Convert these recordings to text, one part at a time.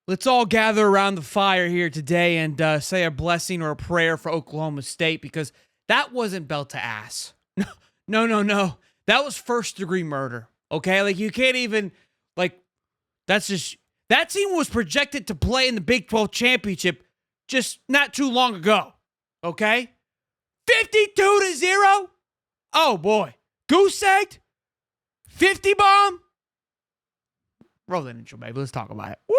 Let's all gather around the fire here today and say a blessing or a prayer for Oklahoma State, because that wasn't belt to ass. No. That was first-degree murder, okay? Like, you can't even, like, that's just, that team was projected to play in the Big 12 championship just not too long ago, okay? 52-0? Oh, boy. Goose-egged? 50 bomb? Roll that intro, baby. Let's talk about it. Woo!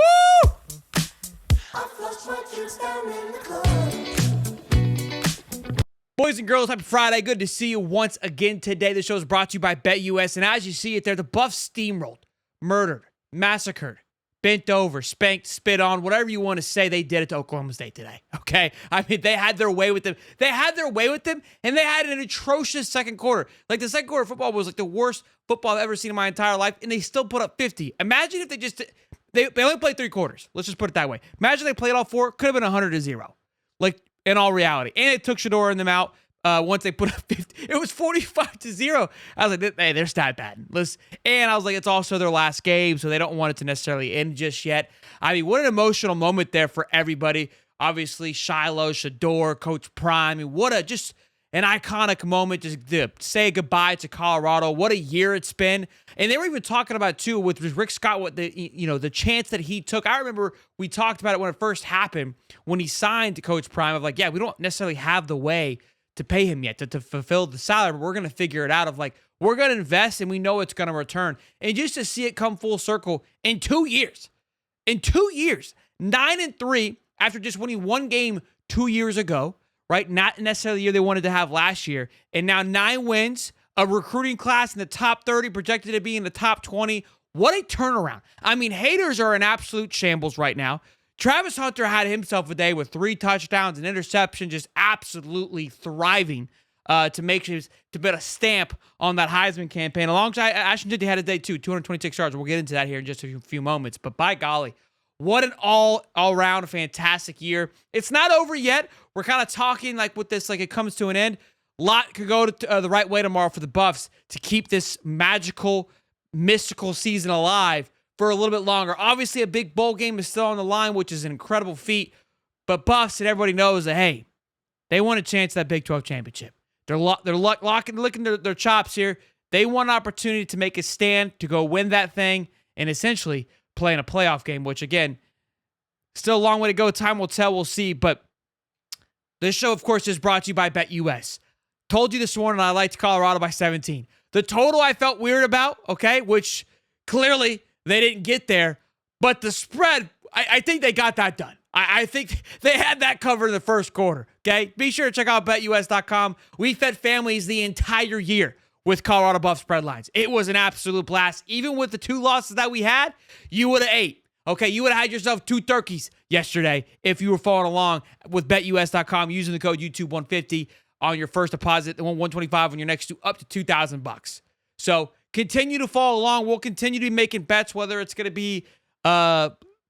Boys and girls, happy Friday. Good to see you once again today. The show is brought to you by BetUS. And as you see it there, the Buffs steamrolled, murdered, massacred, bent over, spanked, spit on, whatever you want to say, they did it to Oklahoma State today. Okay? I mean, they had their way with them. And they had an atrocious second quarter. Like, the second quarter of football was like the worst football I've ever seen in my entire life, and they still put up 50. Imagine if they only played 3 quarters. Let's just put it that way. Imagine they played all 4. Could have been 100-0. Like, in all reality. And it took Shedeur and them out once they put up 50. It was 45-0. I was like, hey, they're stat bad. And I was like, it's also their last game, so they don't want it to necessarily end just yet. I mean, what an emotional moment there for everybody. Obviously, Shiloh, Shedeur, Coach Prime. I mean, what just an iconic moment just to say goodbye to Colorado. What a year it's been. And they were even talking about, too, with Rick Scott, what the chance that he took. I remember we talked about it when it first happened, when he signed to Coach Prime, of like, yeah, we don't necessarily have the way to pay him yet to fulfill the salary, but we're going to figure it out of like, we're going to invest and we know it's going to return. And just to see it come full circle in 2 years, 9-3 after just winning 1 game 2 years ago, right? Not necessarily the year they wanted to have last year. And now 9 wins, a recruiting class in the top 30, projected to be in the top 20. What a turnaround. I mean, haters are in absolute shambles right now. Travis Hunter had himself a day with 3 touchdowns and interception, just absolutely thriving to put a stamp on that Heisman campaign. Alongside, Ashton Diddy had a day too, 226 yards. We'll get into that here in just a few moments. But by golly, what an all-around fantastic year. It's not over yet. We're kind of talking like with this, like it comes to an end. A lot could go to the right way tomorrow for the Buffs to keep this magical, mystical season alive for a little bit longer. Obviously, a big bowl game is still on the line, which is an incredible feat. But Buffs, and everybody knows that, hey, they want a chance at that Big 12 championship. They're licking their chops here. They want an opportunity to make a stand, to go win that thing, and essentially play in a playoff game, which, again, still a long way to go. Time will tell. We'll see. But this show, of course, is brought to you by BetUS. Told you this morning I liked Colorado by 17. The total I felt weird about, okay, which clearly they didn't get there. But the spread, I think they got that done. I think they had that covered in the first quarter, okay? Be sure to check out BetUS.com. We fed families the entire year with Colorado Buff spread lines. It was an absolute blast. Even with the 2 losses that we had, you would have ate. Okay, you would have had yourself 2 turkeys yesterday if you were following along with BetUS.com using the code YouTube150 on your first deposit, the $125 on your next 2, up to $2,000. So continue to follow along. We'll continue to be making bets, whether it's going to be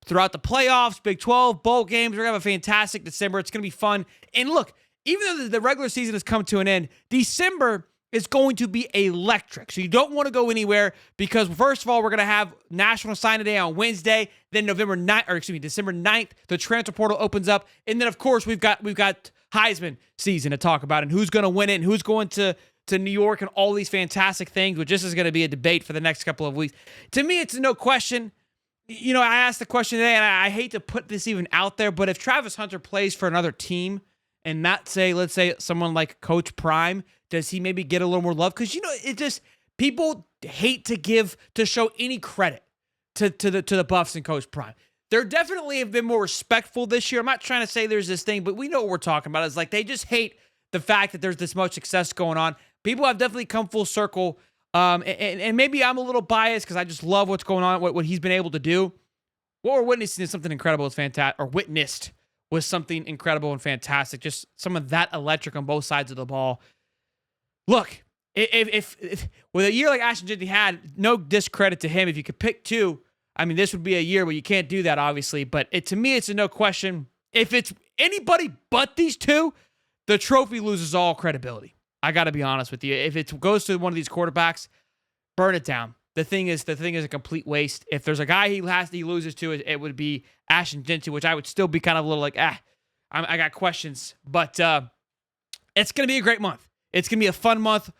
throughout the playoffs, Big 12, bowl games. We're going to have a fantastic December. It's going to be fun. And look, even though the regular season has come to an end, December is going to be electric. So you don't want to go anywhere, because first of all, we're going to have National Signing Day on Wednesday. Then December 9th, the transfer portal opens up. And then, of course, we've got Heisman season to talk about, and who's going to win it, and who's going to New York, and all these fantastic things, which this is going to be a debate for the next couple of weeks. To me, it's no question. You know, I asked the question today, and I hate to put this even out there, but if Travis Hunter plays for another team and not let's say someone like Coach Prime, does he maybe get a little more love? Because, you know, it just, people hate to show any credit to the Buffs and Coach Prime. They're definitely have been more respectful this year. I'm not trying to say there's this thing, but we know what we're talking about. It's like they just hate the fact that there's this much success going on. People have definitely come full circle. And maybe I'm a little biased because I just love what's going on, what he's been able to do. What we're witnessing is something incredible. It's fantastic, or witnessed was something incredible and fantastic. Just some of that electric on both sides of the ball. Look, if with a year like Ashton Diddy had, no discredit to him. If you could pick 2, I mean, this would be a year where you can't do that, obviously. But to me, it's a no question. If it's anybody but these 2, the trophy loses all credibility. I got to be honest with you. If it goes to one of these quarterbacks, burn it down. the thing is a complete waste. If there's a guy he loses to, it would be Ashton Genty, which I would still be kind of a little like, I got questions. But it's going to be a great month. It's going to be a fun month.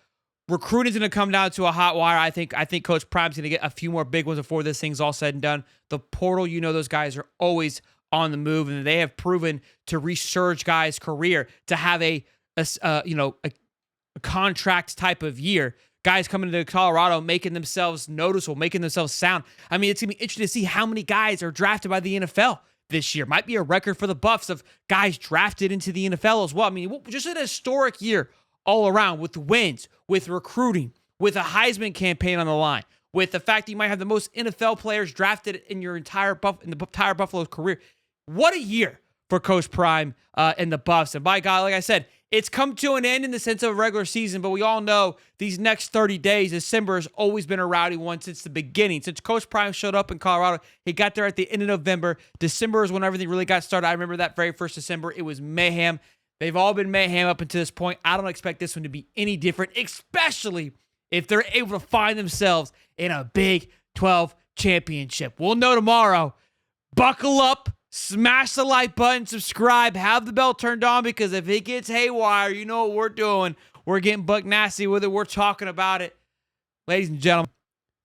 Recruiting's going to come down to a hot wire. I think Coach Prime's going to get a few more big ones before this thing's all said and done. The portal, those guys are always on the move, and they have proven to resurge guys' career to have a contract type of year. Guys coming to Colorado, making themselves noticeable, making themselves sound. I mean, it's going to be interesting to see how many guys are drafted by the NFL this year. Might be a record for the Buffs of guys drafted into the NFL as well. I mean, just an historic year all around with wins, with recruiting, with a Heisman campaign on the line, with the fact that you might have the most NFL players drafted in your entire Buffalo's career. What a year for Coach Prime and the Buffs. And by God, like I said, it's come to an end in the sense of a regular season, but we all know these next 30 days, December has always been a rowdy one since the beginning. Since Coach Prime showed up in Colorado, he got there at the end of November. December is when everything really got started. I remember that very first December. It was mayhem. They've all been mayhem up until this point. I don't expect this one to be any different, especially if they're able to find themselves in a Big 12 championship. We'll know tomorrow. Buckle up. Smash the like button, subscribe, have the bell turned on, because if it gets haywire, you know what we're doing. We're getting buck nasty with it. We're talking about it. Ladies and gentlemen,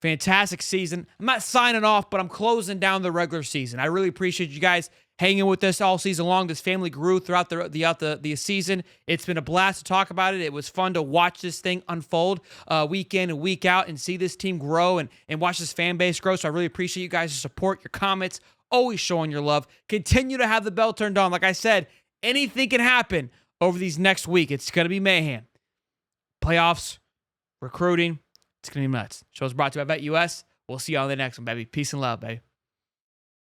fantastic season. I'm not signing off, but I'm closing down the regular season. I really appreciate you guys hanging with us all season long. This family grew throughout the season. It's been a blast to talk about it. It was fun to watch this thing unfold week in and week out and see this team grow and watch this fan base grow. So I really appreciate you guys' support, your comments, always showing your love. Continue to have the bell turned on. Like I said, anything can happen over these next week. It's going to be mayhem. Playoffs, recruiting, it's going to be nuts. Show's brought to you by BetUS. We'll see you on the next one, baby. Peace and love, baby.